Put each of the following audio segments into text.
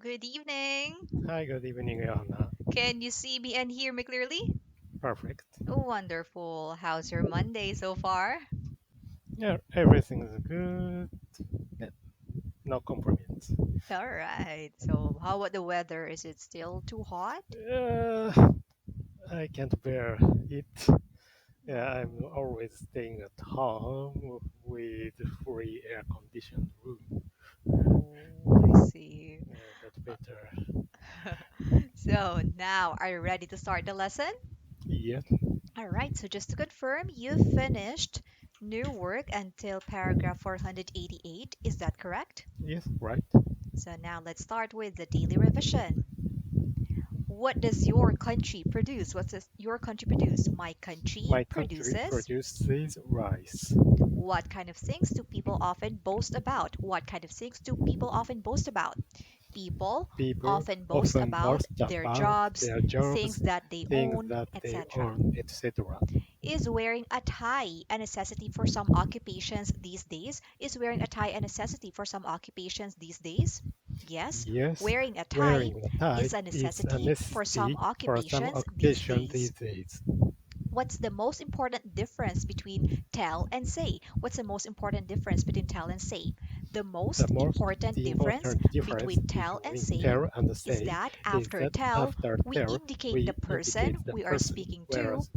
good evening. Hi, good evening, Johanna. Can you see me and hear me clearly? Perfect. Wonderful. How's your Monday so far? Yeah, everything is good. Yeah, no compromise. All right. So, how about the weather? Is it still too hot? Uh, I can't bear it. Yeah, I'm Oh, always staying at home with free air conditioned room. oh, I see. That's better. So, now are you ready to start the lesson? Yes, All right. So, just to confirm, you finished new work until paragraph 488. Is that correct? yes, right. So, now let's start with the daily revision. What does your country produce? What does your country produce? My country My country produces. produces rice. What kind of things do people often boast about? What kind of things do people often boast about? People People often boast often about boast their about jobs, their things jobs, that they things own, that they etc. own, etc. Is wearing a tie a necessity for some occupations these days? Is wearing a tie a necessity for some occupations these days? Yes, Yes, wearing a tie wearing a tie is a is a necessity for some necessity for some occupations these occupation days. these days. What's the most important difference between tell and say? What's the most important difference between tell and say? The The most most important the difference important difference between tell and between say tell and is say that is after that tell, after we tell indicate the we person indicate the we are person speaking to, whereas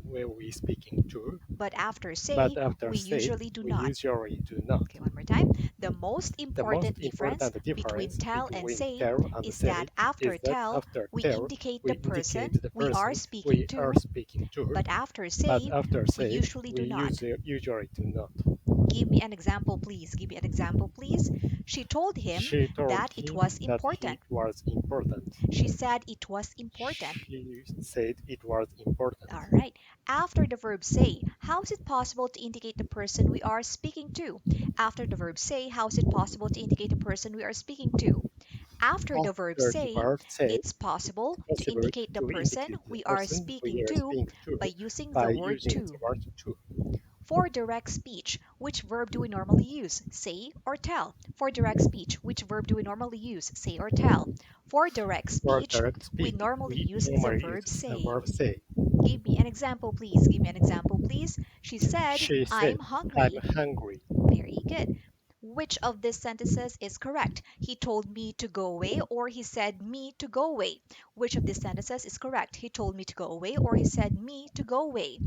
where we speaking to, but after but say, after we say usually do we not. usually do not. Okay, one more time. The most The most important difference important between difference tell and between say tell and is say that after is that tell, after we tell indicate the we indicate person the we are person speaking we are to, speaking to, but after but say, after we say usually we do not. usually do not. Give me an example, please. Give me an example, please. She told him She told that it was him that important. it was important. She said it was important. She said it was important. All right. After the verb say, how is it possible to indicate the person we are speaking to? After the verb say, how is it possible to indicate the person we are speaking to? After the verb After the say, verb say, it's it's possible to possible indicate the to person indicate the we are person speaking we are to speaking by to using by the word using the to. word to. For direct speech, which verb do we normally use? Say or tell. For direct speech, which verb do we normally use? Say or tell. For direct For speech, direct we speech, normally we use the normally verb use the say. verb say. Give me an example, please. Give me an example, please. She said, She said, I'm I'm hungry. hungry. Very good. Which of these sentences is correct? He told me to go away or he said me to go away. Which of these sentences is correct? He told me to go away or he said me to go away.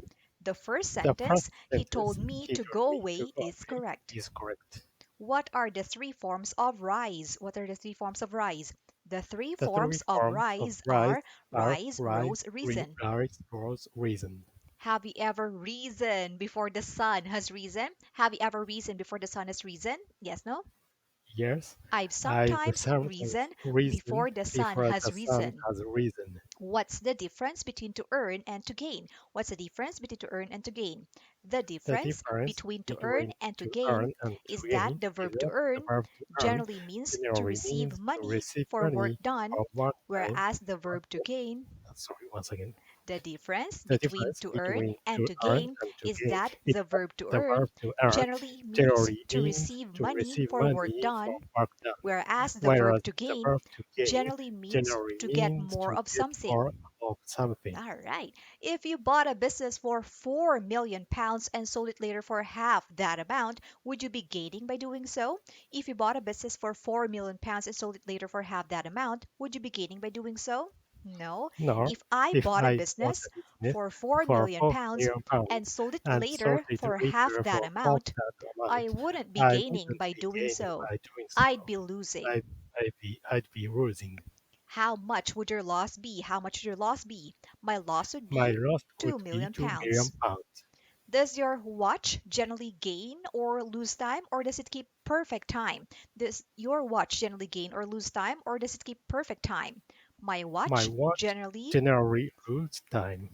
The first The sentence, first he told sentence, me he to told go me to away, go is away, correct. is correct. What are the three forms of rise? What are the three forms of rise? The three The three forms of forms of rise rise are are rise, rise, rose, reason. rise, rose, reason. Have you ever reasoned before the sun has risen? Have you ever reasoned before the sun has risen? Yes, no? Yes, I've I sometimes sometimes reasoned reason before the sun before has the sun risen. has risen. What's the difference between to earn and to gain? What's the difference between to earn and to gain? The The difference difference between to earn between and to to gain earn and to is that gain the is verb to that the earn verb to earn generally means to generally receive means to money receive for work money done, for one time. whereas the verb to gain, Sorry, once again. the difference The between difference to earn between and to to earn gain and to is gain that is the that verb to the earn verb to earn generally means generally to means receive to money receive for work money for done, work done, whereas the verb whereas to the gain verb to gain generally means generally to get means more to of get something. more of something. All right. If you bought a business for £4 million and sold it later for half that amount, would you be gaining by doing so? If you bought a business for £4 million and sold it later for half that amount, would you be gaining by doing so? No. Nor If I if bought a I bought business a business for £4 for million four pounds million pounds and sold it and sold later it for half later that for half amount, that I amount, wouldn't be I gaining wouldn't by be doing gaining so. by doing so. I'd be losing. I'd be losing. How much would your loss be? How much would your loss be? My loss would My be loss would 2 be million 2 million pounds. pounds. Does your watch generally gain or lose time, or does it keep perfect time? Does your watch generally gain or lose time, or does it keep perfect time? My My watch watch generally. generally lose time.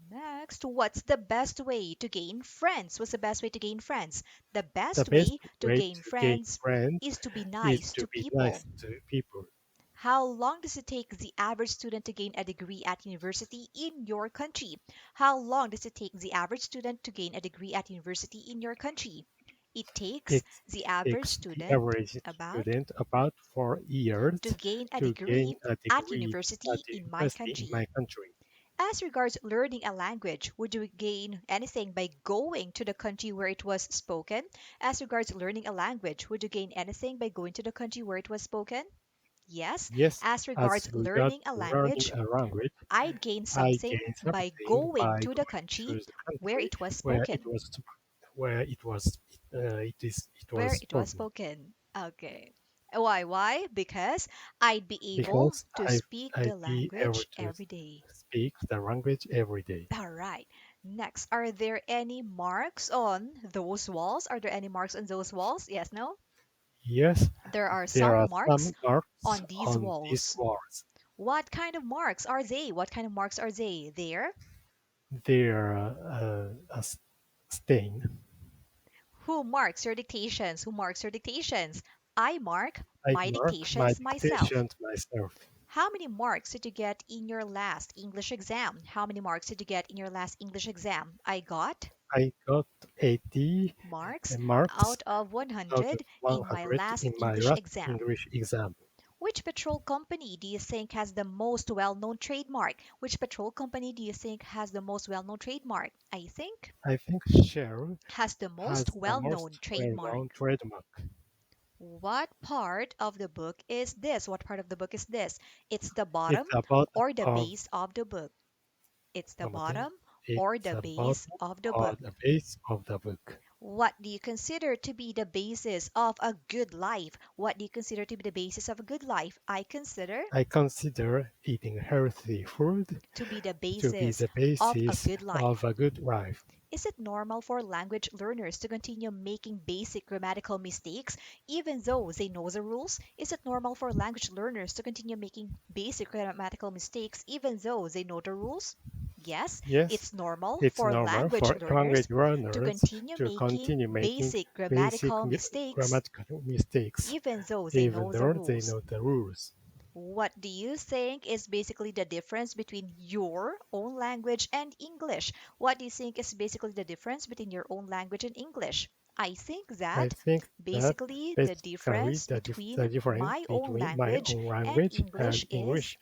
Next, what's the best way to gain friends? What's the best way to gain friends? The The best best way to way gain to gain friends friends is to be is nice to to be people. nice to people. How long does it take the average student to gain a degree at university in your country? How long does it take the average student to gain a degree at university in your country? It takes It the average takes the student average about student about 4 years to gain a to gain degree a at degree at university the in my university in country. my country. As regards learning a language, would you gain anything by going to the country where it was spoken? As regards learning a language, would you gain anything by going to the country where it was spoken? Yes. Yes, As as regards regard learning a learning language, a language, I'd gain I something gain by something going by to the going country to the where country it was where it spoken. was where it was Where it was spoken. spoken. Okay. Why? Because I'd be able Because to speak I'd the be able language to every day. speak the language every day. All right. Next, are there any marks on those walls? Are there any marks on those walls? Yes, no? Yes, There are there some are marks some marks on these on these walls. walls. What kind of marks are they? What kind of marks are they? There? They're stain. Who marks your dictations? Who marks your dictations? I mark I my mark my dictations myself. dictations myself. How many marks did you get in your last English exam? How many marks did you get in your last English exam? I got I got 80 marks marks out of out of 100 in my 100 last in my English last exam. English exam. Which petrol company do you think has the most well-known trademark? Which petrol company do you think has the most well-known trademark? I think I think Shell has the most has the well-known most well-known trademark. trademark. What part of the book is this? What part of the book is this? It's the It's bottom about or the of base of the book. It's the bottom. bottom or It's the about base of the or book. the base of the book. What do you consider to be the basis of a good life? What do you consider to be the basis of a good life? I consider I consider eating healthy food to be the to be basis the of a basis good of life. a good life. Is it normal for language learners to continue making basic grammatical mistakes even though they know the rules? Is it normal for language learners to continue making basic grammatical mistakes even though they know the rules? Yes, Yes, it's normal it's for normal language for learners language to learners continue to making continue making basic basic grammatical mistakes grammatical mistakes, even though they even know the though they rules. know the rules. What do you think is basically the difference between your own language and English? What do you think is basically the difference between your own language and English? I think I that think that basically the basically difference between the difference my own between my language own and language English and is English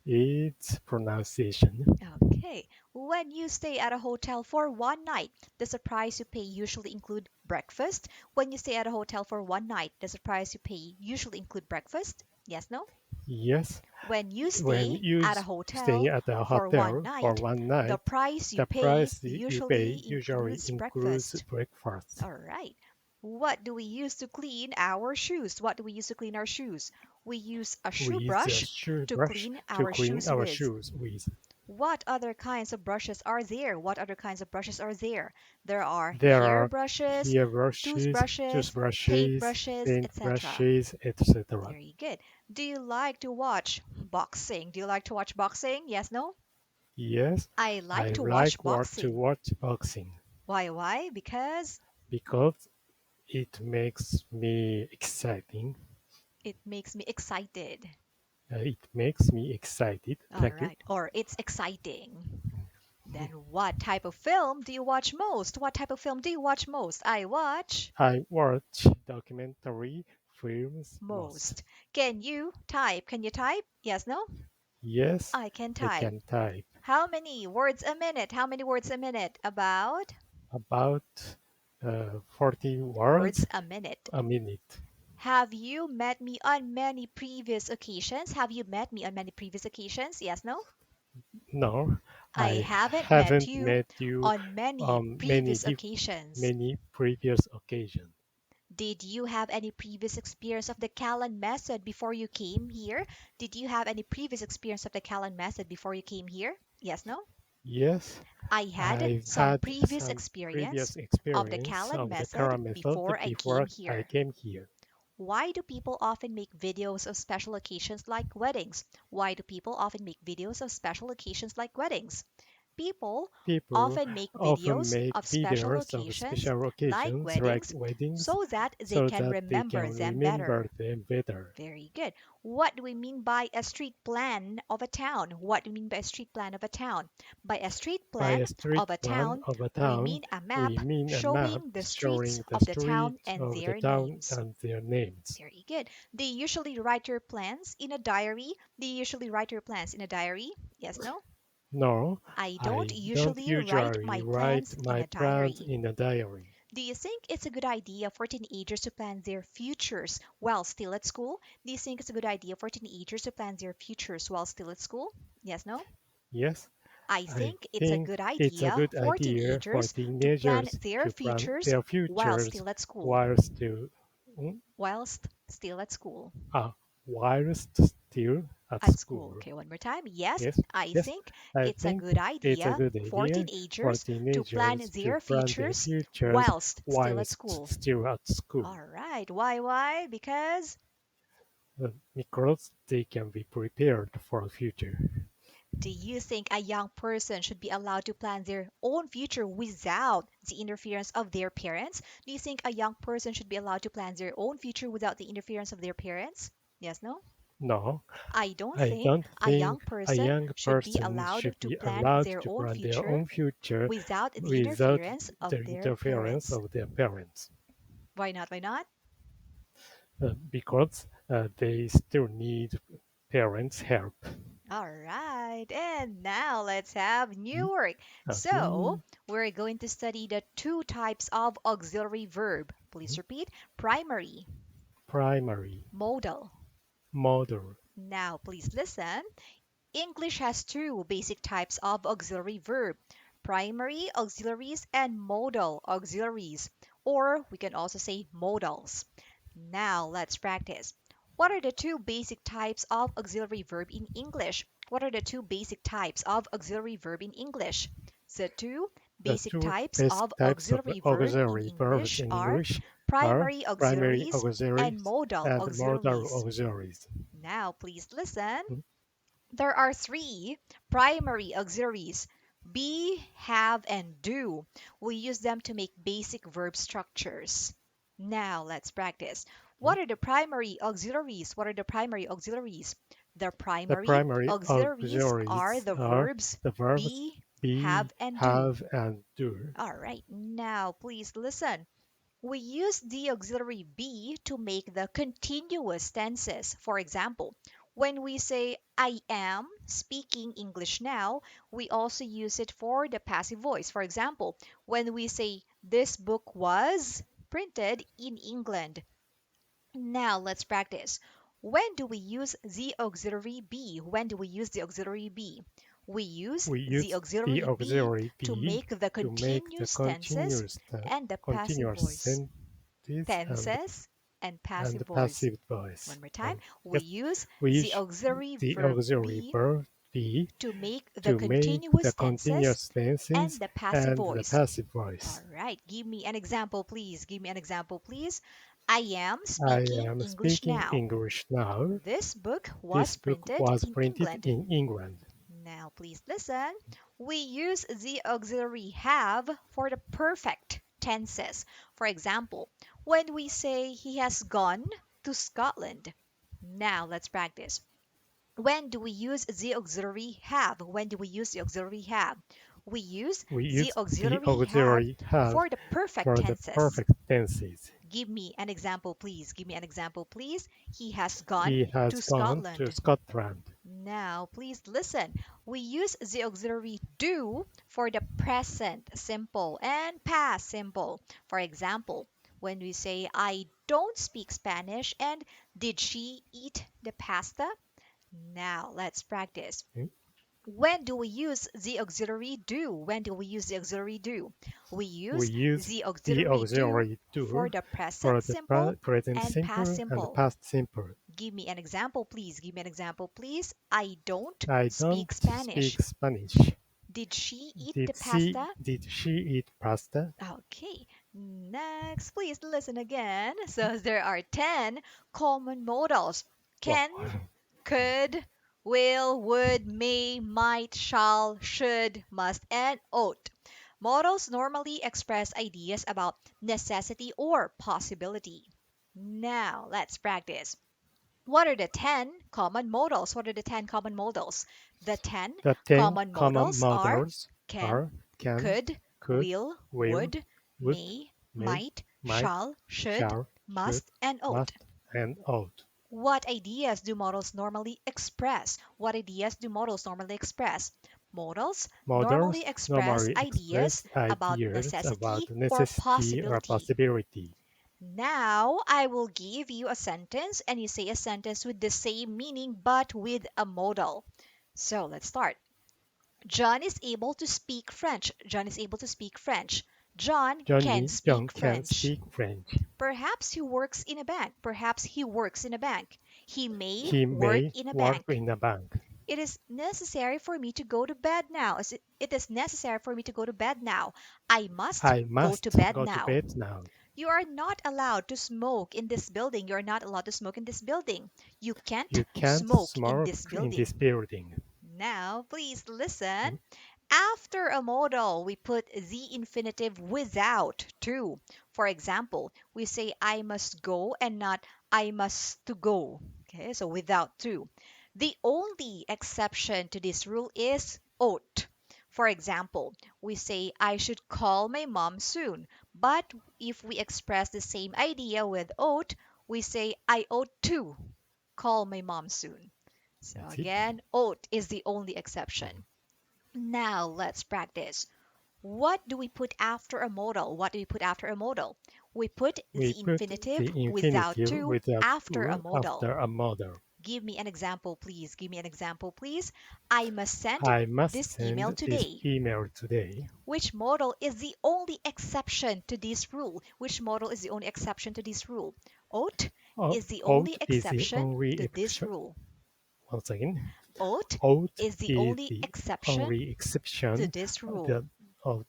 is pronunciation. okay. When you stay at a hotel for one night, does the price you pay usually include breakfast? When you stay at a hotel for one night, does the price you pay usually include breakfast? Yes, no? Yes, When you when stay you at a stay hotel at a for one hotel for night, one the night, price you the pay price you pay usually usually includes includes breakfast. breakfast. All right. What do we use to clean our shoes? What do we use to clean our shoes? We use a We shoe use a brush shoe to brush clean to our clean shoes our with. shoes with. What other kinds of brushes are there? What other kinds of brushes are there? There are There hair are brushes, hair brushes, toothbrushes, paint toothbrushes, brushes, paint etc. brushes, etc. Very good. Do you like to watch boxing? Do you like to watch boxing? Yes, no? Yes, I like I to watch like to boxing. watch boxing Why? Because because it makes me exciting. it makes me excited. It makes me excited. All Thank you. right. Or it's exciting. Then what type of film do you watch most? What type of film do you watch most? I watch I watch documentary films most. most. Can you type? Can you type? Yes, no? Yes, I can I type. can type How many words a minute? How many words a minute? About about 40 words words a minute. a minute. Have you met me on many previous occasions? Have you met me on many previous occasions? Yes, no? No, I I haven't met haven't you met you on many on previous occasions. many previous occasions. Did you have any previous experience of the Callan method before you came here? Did you have any previous experience of the Callan method before you came here? Yes, no? Yes, I had I've some had previous some experience previous of the experience Callan of the method Kara method before I came before I here. came here. Why do people often make videos of special occasions like weddings? Why do people often make videos of special occasions like weddings? People People often make often videos make of special videos of occasions special like occasions like weddings weddings so that they so can that they remember can them remember better. them better. Very good. What do we mean by a street plan of a town? What do we mean by a street plan of a town? By a street By plan a street of a plan town, of a we town, mean a we map mean a map showing the streets showing the of the town streets and of the their town names. and their names. Very good. They usually write your plans in a diary. They usually write your plans in a diary. Yes, no? No, I don't I don't usually write usually my write plans in my a plans diary. in a diary. Do you think it's a good idea for teenagers to plan their futures while still at school? Do you think it's a good idea for teenagers to plan their futures while still at school? Yes, no? Yes, I I think it's a think good it's a idea good for idea for teenagers to plan teenagers their to plan futures their while futures still at school. while still, mm, Whilst still at school. whilst still at At school. school. Okay, one more time. Yes, Yes, I yes, think I it's a think good it's a idea good for idea for teenagers to plan teenagers to their plan their futures futures whilst still at whilst school. still at school, All right. Why? Because because they can be prepared for the future. do you think a young person should be allowed to plan their own future without the interference of their parents? Do you think a young person should be allowed to plan their own future without the interference of their parents? Yes, no? No, I don't I think don't a young think a person young should be person allowed should to be plan allowed their to own plan their future own future without the without interference the of their interference parents. of their parents, Why not? Why not? because they still need parents' help. All right, and now let's have Mm, new work. So, okay, we're going to study the two types of auxiliary verb. Please mm, repeat primary, primary, modal. model. Now, please listen. English has two basic types of auxiliary verb primary auxiliaries and modal auxiliaries, or we can also say modals. Now, let's practice. What are the two basic types of auxiliary verb in English? What are the two basic types of auxiliary verb in English? The two The basic two types basic of types of auxiliary verb in auxiliary verbs English in are English are primary primary auxiliaries and auxiliaries modal and modal auxiliaries. auxiliaries. Now, please listen. Mm, There are three primary auxiliaries be, have, and do. We use them to make basic verb structures. Now let's practice. mm. What are the primary auxiliaries? What are the primary auxiliaries? The The primary primary auxiliaries are auxiliaries the are verbs the verbs be, be, have, and do. have, and do. All right, now please listen. We use the auxiliary be to make the continuous tenses. For example, when we say I am speaking English now, we also use it for the passive voice. For example, when we say this book was printed in England. Now let's practice. When do we use the auxiliary be? When do we use the auxiliary be? We use We the use the auxiliary be auxiliary to be make the to make the continuous tenses and the passive continuous voice. sentence Tenses and and passive the voice. passive voice. One more time. We Yes, use we the use auxiliary the verb auxiliary be verb be to make the to make the continuous tenses continuous and tenses the passive and the voice. passive All voice. right. Give me an example, please. Give me an example, please. I am I speaking am English speaking now. English now. This book was This book printed was in printed England. in England. Now, please listen. We use the auxiliary have for the perfect tenses. For example, when we say he has gone to Scotland. Now, let's practice. When do we use the auxiliary have? When do we use the auxiliary have? We use We the use the auxiliary have auxiliary have for the perfect for the tenses. perfect tenses. Give me an example, please. Give me an example, please. He has gone He to has gone to Scotland. Scotland. Now, please listen. We use the auxiliary do for the present simple and past simple. For example, when we say, I don't speak Spanish and did she eat the pasta? Now, let's practice. Hmm? When do we use the auxiliary do? When do we use the auxiliary do? We We use use the the auxiliary do auxiliary for to the for present the simple present and past simple and the simple. past simple. Give me an example, please. Give me an example, please. I don't I don't speak Spanish. speak Spanish. Did she eat the pasta? Did she eat pasta? Okay, next, please listen again. So there are 10 common modals Wow. can, could, Will, would, may, might, shall, should, must, and ought. Modals normally express ideas about necessity or possibility. Now, let's practice. What are the 10 common modals? What are the 10 common modals? The 10 The 10 common common modals are models can, are can, could, could, will, will, would, would, may, may, might, might, shall, should, shall, should, must, and ought. must, and ought. What ideas do modals normally express? What ideas do modals normally express? Modals normally Models express normally ideas express about ideas about necessity or necessity or possibility. possibility. Now I will give you a sentence and you say a sentence with the same meaning but with a modal. So let's start. John is able to speak French. John is able to speak French. John can John speak can French. speak French. Perhaps he works in a bank. Perhaps he works in a bank. He may He work may in a work bank. in a bank. It is necessary for me to go to bed now. It is necessary for me to go to bed now. I must I go to must bed go to now. bed now. You are not allowed to smoke in this building. You are not allowed to smoke in this building. You can't You can't smoke in smoke this in this building. building. Now, please listen. Mm, After a modal, we put the infinitive without to. For example, we say I must go and not I must to go. Okay, so without to. The only exception to this rule is ought. For example, we say I should call my mom soon. But if we express the same idea with ought, we say I ought to call my mom soon. So That's it. again, ought is the only Mm. exception. Now let's practice. What do we put after a modal? What do we put after a modal? We put We the put infinitive the without infinitive to without after a to modal. after a model. Give me an example, please. Give me an example, please. I must send I must this email send this today. email today. Which modal is the only exception to this rule? Which modal is the only exception to this rule? Ought is the only Ought is the exception only to this exception. rule. Once again, Ought ought is the is only the exception only to exception this rule. that, of,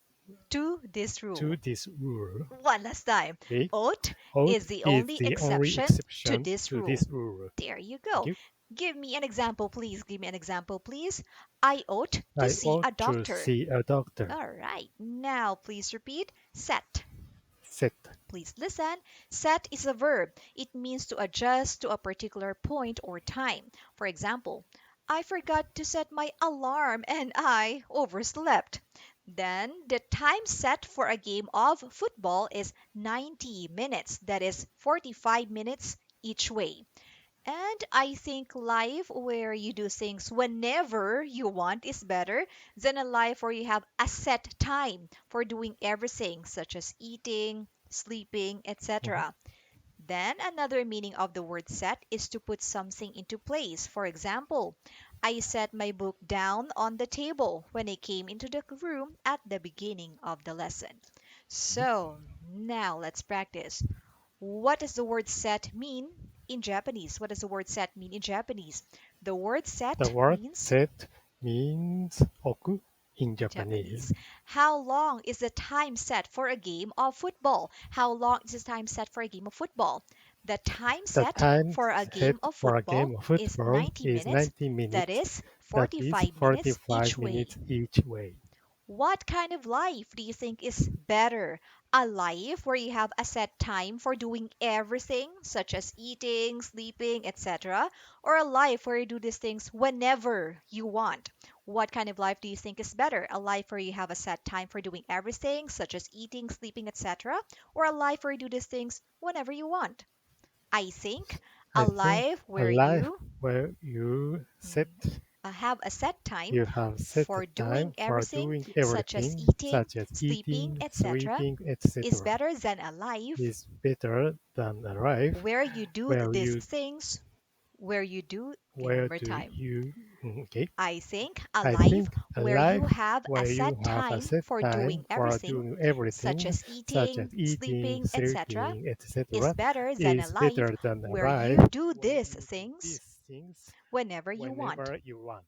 To this to rule. this rule. One last time. Okay, Ought is ought the is only the only exception to exception this to rule. this rule. There you Thank go. you. Give me an example, please. Give me an example, please. I ought to I see ought a to doctor. see a doctor. All right. Now, please repeat. Set. Set. Please listen. Set is a verb. It means to adjust to a particular point or time. For example, I forgot to set my alarm and I overslept. Then the time set for a game of football is 90 minutes. That is 45 minutes each way. And I think life where you do things whenever you want is better than a life where you have a set time for doing everything, such as eating, sleeping, Mhm. etc. Then another meaning of the word set is to put something into place. For example, I set my book down on the table when I came into the room at the beginning of the lesson. So now let's practice. What does the word set mean in Japanese? What does the word set mean in Japanese? The word The set word means set means oku in in Japanese. Japanese. How long is the time set for a game of football? How long is the time set for a game of football? The time The set time for a set game of for a football game of is football 90 is minutes. 90 That minutes. is That is 45 minutes 45 each way. minutes each way. What kind of life do you think is better? A life where you have a set time for doing everything, such as eating, sleeping, etc., or a life where you do these things whenever you want? What kind of life do you think is better? A life where you have a set time for doing everything, such as eating, sleeping, etc., or a life where you do these things whenever you want? I think a I think life a where life you where you mm, have a set time you have set for time doing for everything, doing such as everything, eating, such as sleeping, eating, etc., sleeping, is etc., better than a life is better than a life where you do where these you things where you do. Okay, one where more do time. you okay. I think a I life think a where you life have a where you set have a time set for time doing for everything, doing such everything, as such as eating, eating, sleeping, etc., sleeping, is etc., better than a is life better than a where life you do where these you do things these things whenever you want. whenever you want.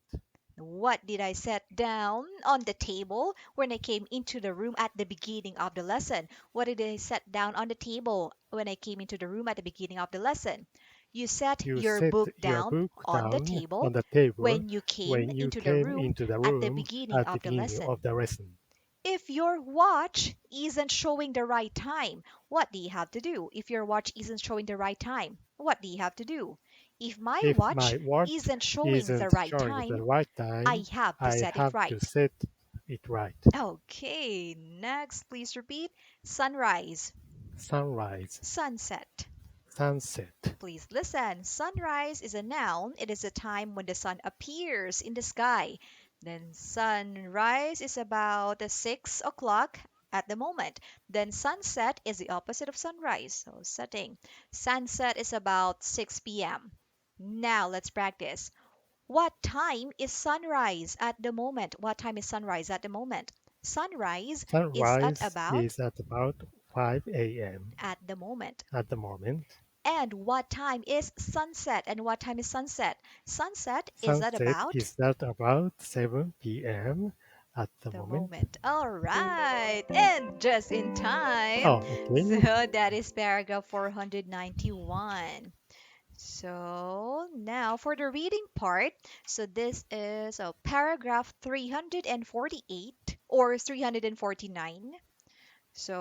What did I set down on the table when I came into the room at the beginning of the lesson? What did I set down on the table when I came into the room at the beginning of the lesson? You set You your set book your down book on the down on table the table when you came when you into the came room into the at the room beginning at the of the beginning of lesson. the lesson. If your watch isn't showing the right time, what do you have to do? If your watch isn't showing the right time, what do you have to do? If my If watch my watch isn't showing the isn't right showing the time, right I time, have to I set it have to right. set it right. Okay, next, please repeat. Sunrise, Sunrise, sunset. sunset. Please listen. Sunrise is a noun. It is a time when the sun appears in the sky. Then sunrise is about 6 o'clock at the moment. Then sunset is the opposite of sunrise. So setting. Sunset is about 6 p.m. Now let's practice. What time is sunrise at the moment? What time is sunrise at the moment? Sunrise is Sunrise is at about 5 a.m. at the moment. at the moment. And what time is sunset? And what time is sunset? Sunset is at Sunset about is at about 7 p.m. at the the moment. moment. All right. And just in time. Oh, So okay. that is paragraph 491. So now for the reading part. So this is paragraph 348 or 349.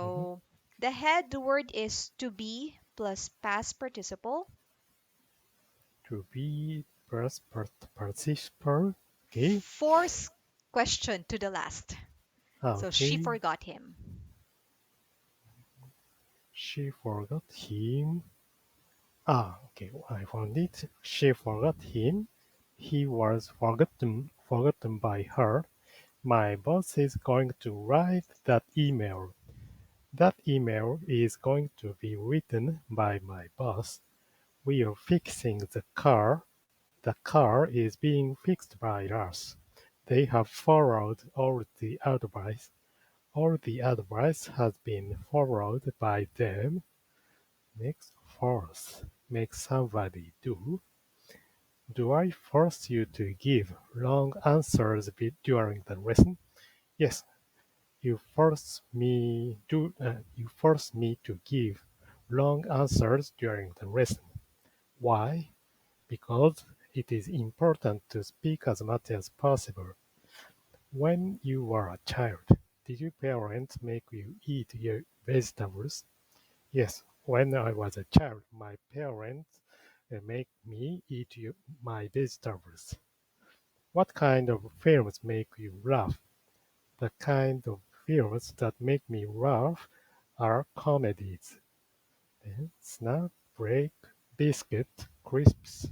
Mhm. So the head word is to be plus past participle. To be participle. Okay. Fourth question to the last. So she Okay. forgot him. She forgot him. Ah, okay. I found it. She forgot him. He was forgotten by her. My boss is going to write that email. That email is going to be written by my boss. We are fixing the car. The car is being fixed by us. They have followed all the advice. All the advice has been followed by them. Next, force. Make somebody do. Do I force you to give long answers during the lesson? Yes, you force me to give long answers during the lesson. Why? Because it is important to speak as much as possible. When you were a child, did your parents make you eat your vegetables? Yes, when I was a child, my parents make me eat my vegetables. What kind of films make you laugh? The kind of films that make me laugh are comedies. Then snack, break, biscuit, crisps.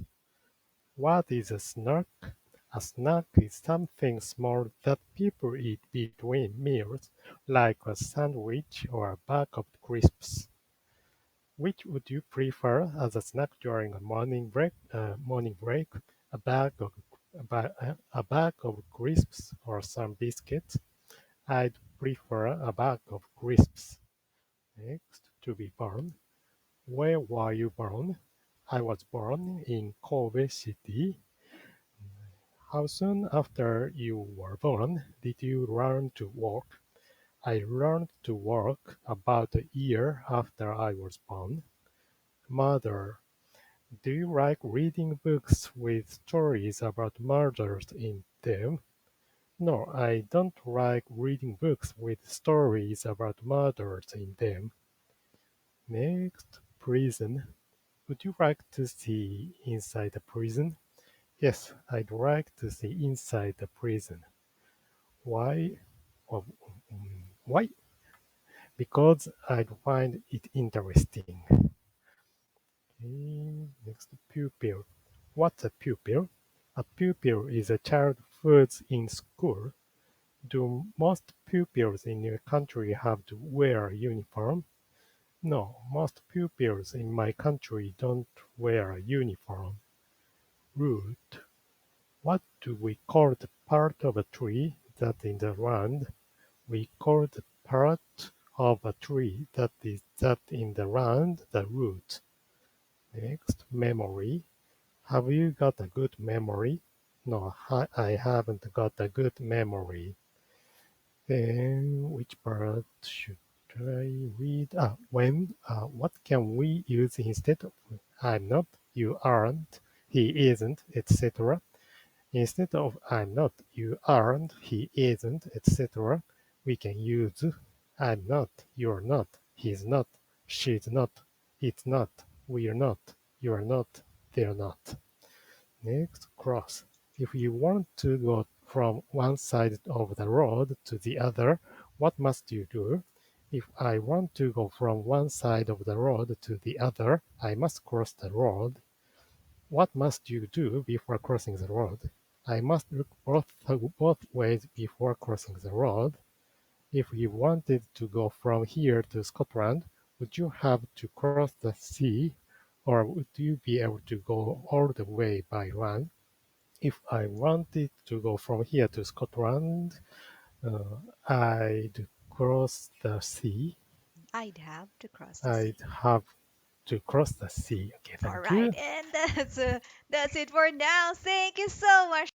What is a snack? A snack is something small that people eat between meals, like a sandwich or a bag of crisps. Which would you prefer as a snack during a morning break? A bag of a bag of crisps or some biscuits? I'd prefer a bag of crisps. Next, to be born. Where were you born? I was born in Kobe City. How soon after you were born did you learn to walk? I learned to walk about a year after I was born. Mother, do you like reading books with stories about murders in them? No, I don't like reading books with stories about murders in them. Next, prison. Would you like to see inside the prison? Yes, I'd like to see inside the prison. Why? Oh, why? Because I'd find it interesting. Okay, next, pupil. What's a pupil? A pupil is a child who's in school. Do most pupils in your country have to wear a uniform? No, most pupils in my country don't wear a uniform. Root. What do we call the part of a tree that in the round? We call the part of a tree that in the round the root. Next, memory. Have you got a good memory? No, I haven't got a good memory. Then which part should I read? When, what can we use instead of I'm not? you aren't, he isn't, etc. Instead of I'm not, you aren't, he isn't, etc., we can use I'm not, you're not, he's not, she's not, it's not, we're not, you're not, they're not. Next, cross. If you want to go from one side of the road to the other, what must you do? If I want to go from one side of the road to the other, I must cross the road. What must you do before crossing the road? I must look both ways before crossing the road. If you wanted to go from here to Scotland, would you have to cross the sea, or would you be able to go all the way by land? If I wanted to go from here to Scotland, uh, I'd cross the sea. I'd have to cross the I'd sea. have to cross the sea. Okay, All thank right, you. and that's it for now. Thank you so much